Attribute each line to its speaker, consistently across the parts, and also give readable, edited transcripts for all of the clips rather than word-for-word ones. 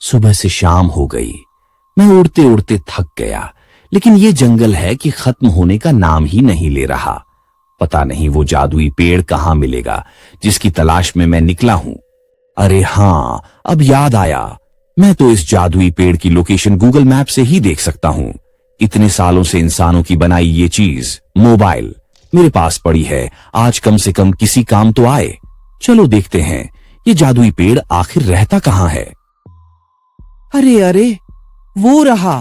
Speaker 1: सुबह से शाम हो गई। मैं उड़ते उड़ते थक गया, लेकिन ये जंगल है कि खत्म होने का नाम ही नहीं ले रहा। पता नहीं वो जादुई पेड़ कहाँ मिलेगा जिसकी तलाश में मैं निकला हूं। अरे हाँ, अब याद आया, मैं तो इस जादुई पेड़ की लोकेशन गूगल मैप से ही देख सकता हूं। इतने सालों से इंसानों की बनाई ये चीज, मोबाइल, मेरे पास पड़ी है। आज कम से कम किसी काम तो आए। चलो देखते हैं ये जादुई पेड़ आखिर रहता कहाँ है। अरे अरे, वो रहा।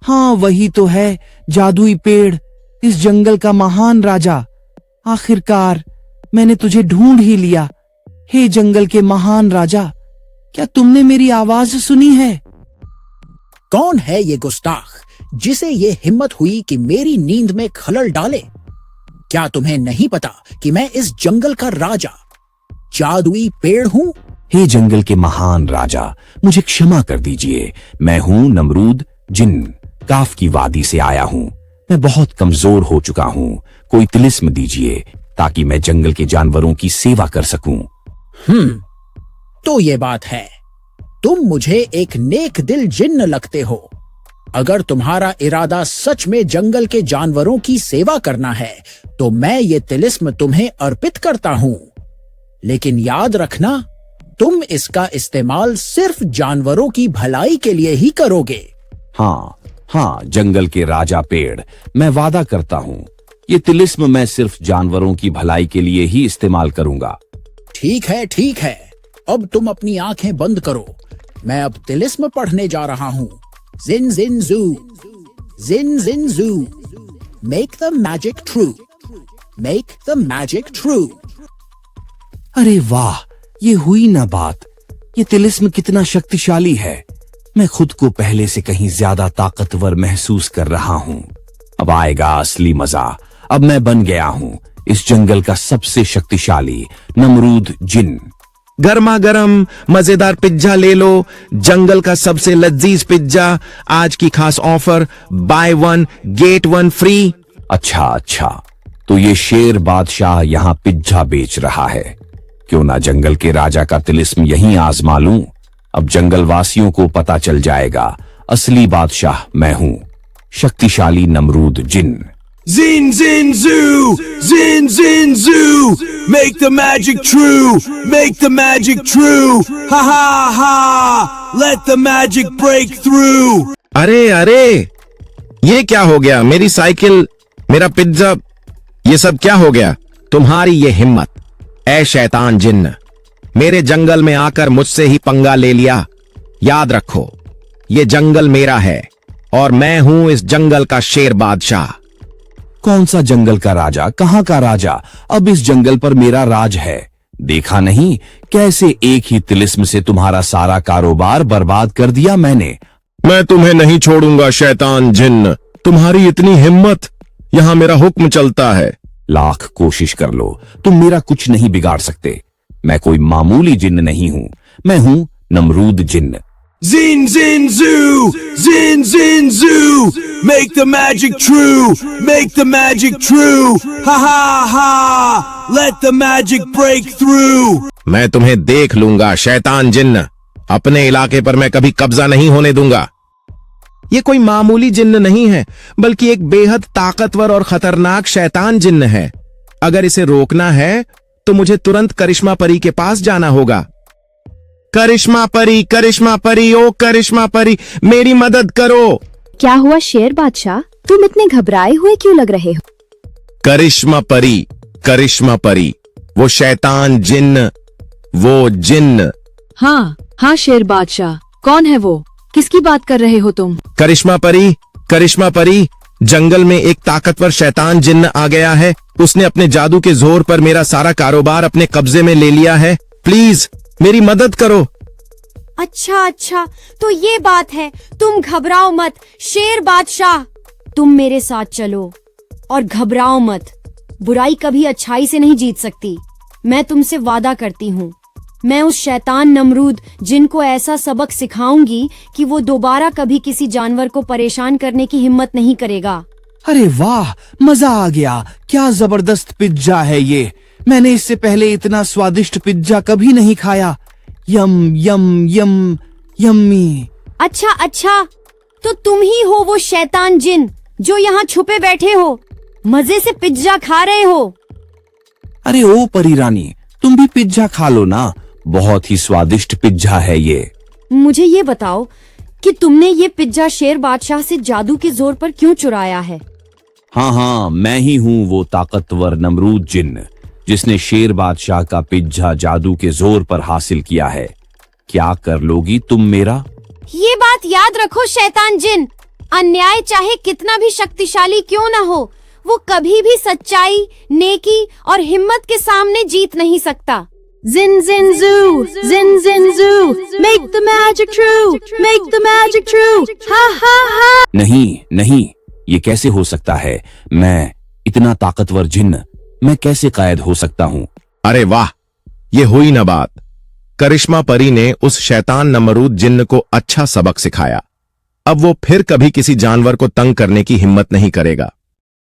Speaker 1: हाँ, वही तो है जादुई पेड़, इस जंगल का महान राजा। आखिरकार मैंने तुझे ढूंढ ही लिया। हे जंगल के महान राजा, क्या तुमने मेरी आवाज सुनी है?
Speaker 2: कौन है ये गुस्ताख जिसे ये हिम्मत हुई कि मेरी नींद में खलल डाले? क्या तुम्हें नहीं पता कि मैं इस जंगल का राजा जादुई पेड़ हूं?
Speaker 1: हे जंगल के महान राजा, मुझे क्षमा कर दीजिए। मैं हूं नमरूद जिन, काफ की वादी से आया हूं। मैं बहुत कमजोर हो चुका हूं। कोई तिलिस्म दीजिए ताकि मैं जंगल के जानवरों की सेवा कर सकूं।
Speaker 2: तो ये बात है, तुम मुझे एक नेक दिल जिन्न लगते हो। अगर तुम्हारा इरादा सच में जंगल के जानवरों की सेवा करना है तो मैं ये तिलिस्म तुम्हें अर्पित करता हूं। लेकिन याद रखना, तुम इसका इस्तेमाल सिर्फ जानवरों की भलाई के लिए ही करोगे।
Speaker 1: हाँ, जंगल के राजा पेड़, मैं वादा करता हूँ ये तिलिस्म मैं सिर्फ जानवरों की भलाई के लिए ही इस्तेमाल करूंगा।
Speaker 2: ठीक है, अब तुम अपनी आंखें बंद करो। मैं अब तिलिस्म पढ़ने जा रहा हूँ। जिन जिन जू, जिन जिन जू, make the magic true, make the magic true.
Speaker 1: अरे वाह, ये हुई ना बात। ये तिलिस्म कितना शक्तिशाली है। मैं खुद को पहले से कहीं ज्यादा ताकतवर महसूस कर रहा हूँ। अब आएगा असली मजा। अब मैं बन गया हूँ इस जंगल का सबसे शक्तिशाली नमरूद जिन।
Speaker 3: गर्मा गर्म मजेदार पिज्जा ले लो, जंगल का सबसे लजीज पिज्जा। आज की खास offer, by one get one free.
Speaker 1: अच्छा, तो ये शेर बादशाह यहाँ पिज्जा बेच रहा है। क्यों ना जंगल के राजा का तिलिस्म यहीं आजमा लूं। अब जंगल वासियों को पता चल जाएगा असली बादशाह मैं हूं, शक्तिशाली नमरूद जिन।
Speaker 4: Zin zin zoo, zin zin zoo, make the magic true, make the magic true, ha ha ha, let the magic break through.
Speaker 3: अरे, ये क्या हो गया? मेरी साइकिल, मेरा पिज्जा, ये सब क्या हो गया? तुम्हारी ये हिम्मत, ऐ शैतान जिन्न, मेरे जंगल में आकर मुझसे ही पंगा ले लिया। याद रखो, ये जंगल मेरा है और मैं हूं इस जंगल का शेर बादशाह।
Speaker 1: कौन सा जंगल का राजा? कहाँ का राजा? अब इस जंगल पर मेरा राज है। देखा नहीं कैसे एक ही तिलिस्म से तुम्हारा सारा कारोबार बर्बाद कर दिया मैंने।
Speaker 3: मैं तुम्हें नहीं छोड़ूंगा शैतान जिन्न, तुम्हारी इतनी हिम्मत, यहां मेरा हुक्म चलता है।
Speaker 1: लाख कोशिश कर लो, तुम मेरा कुछ नहीं बिगाड़ सकते। मैं कोई मामूली जिन्न नहीं हूं, मैं हूं नमरूद जिन्न।
Speaker 4: Zin zin zoo, zin zin zoo, make the magic true, make the magic true, ha ha ha, let the magic break through.
Speaker 3: मैं तुम्हें देख लूंगा शैतान जिन्न, अपने इलाके पर मैं कभी कब्जा नहीं होने दूंगा। ये कोई मामूली जिन्न नहीं है, बल्कि एक बेहद ताकतवर और खतरनाक शैतान जिन्न है। अगर इसे रोकना है तो मुझे तुरंत करिश्मा परी के पास जाना होगा। करिश्मा परी, ओ करिश्मा परी, मेरी मदद करो।
Speaker 5: क्या हुआ शेर बादशाह, तुम इतने घबराए हुए क्यों लग रहे हो?
Speaker 3: करिश्मा परी, वो शैतान जिन्न, वो जिन्न।
Speaker 5: हाँ शेर बादशाह, कौन है वो? किसकी बात कर रहे हो तुम?
Speaker 3: करिश्मा परी, जंगल में एक ताकतवर शैतान जिन्न आ गया है। उसने अपने जादू के जोर पर मेरा सारा कारोबार अपने कब्जे में ले लिया है। प्लीज मेरी मदद करो।
Speaker 6: अच्छा, तो ये बात है। तुम घबराओ मत शेर बादशाह, तुम मेरे साथ चलो और घबराओ मत। बुराई कभी अच्छाई से नहीं जीत सकती। मैं तुमसे वादा करती हूँ, मैं उस शैतान नमरूद जिनको ऐसा सबक सिखाऊंगी कि वो दोबारा कभी किसी जानवर को परेशान करने की हिम्मत नहीं करेगा।
Speaker 1: अरे वाह, मजा आ गया। क्या जबरदस्त पिज्जा है ये। मैंने इससे पहले इतना स्वादिष्ट पिज्जा कभी नहीं खाया। यम यम यम, यम्मी।
Speaker 6: अच्छा अच्छा, तो तुम ही हो वो शैतान जिन जो यहाँ छुपे बैठे हो, मजे से पिज्जा खा रहे हो।
Speaker 1: अरे ओ परी रानी, तुम भी पिज्जा खा लो ना, बहुत ही स्वादिष्ट पिज्जा है ये।
Speaker 6: मुझे ये बताओ कि तुमने ये पिज्जा शेर बादशाह से जादू के जोर पर क्यों चुराया है?
Speaker 1: हाँ हाँ, मैं ही हूँ वो ताकतवर नमरूद जिन्न जिसने शेर बादशाह का पिज्जा जादू के जोर पर हासिल किया है। क्या कर लोगी तुम मेरा?
Speaker 6: ये बात याद रखो शैतान जिन, अन्याय चाहे कितना भी शक्तिशाली क्यों ना हो, वो कभी भी सच्चाई, नेकी और हिम्मत के सामने जीत नहीं सकता।
Speaker 5: Zin zin zoo, zin zin zoo, make the magic true, make the magic true, ha ha ha।
Speaker 1: नहीं नहीं, ये कैसे हो सकता है? मैं इतना ताकतवर जिन्न, मैं कैसे कायद हो सकता हूँ?
Speaker 3: अरे वाह, ये हुई ना बात। करिश्मा परी ने उस शैतान नमरूद जिन्न को अच्छा सबक सिखाया। अब वो फिर कभी किसी जानवर को तंग करने की हिम्मत नहीं करेगा।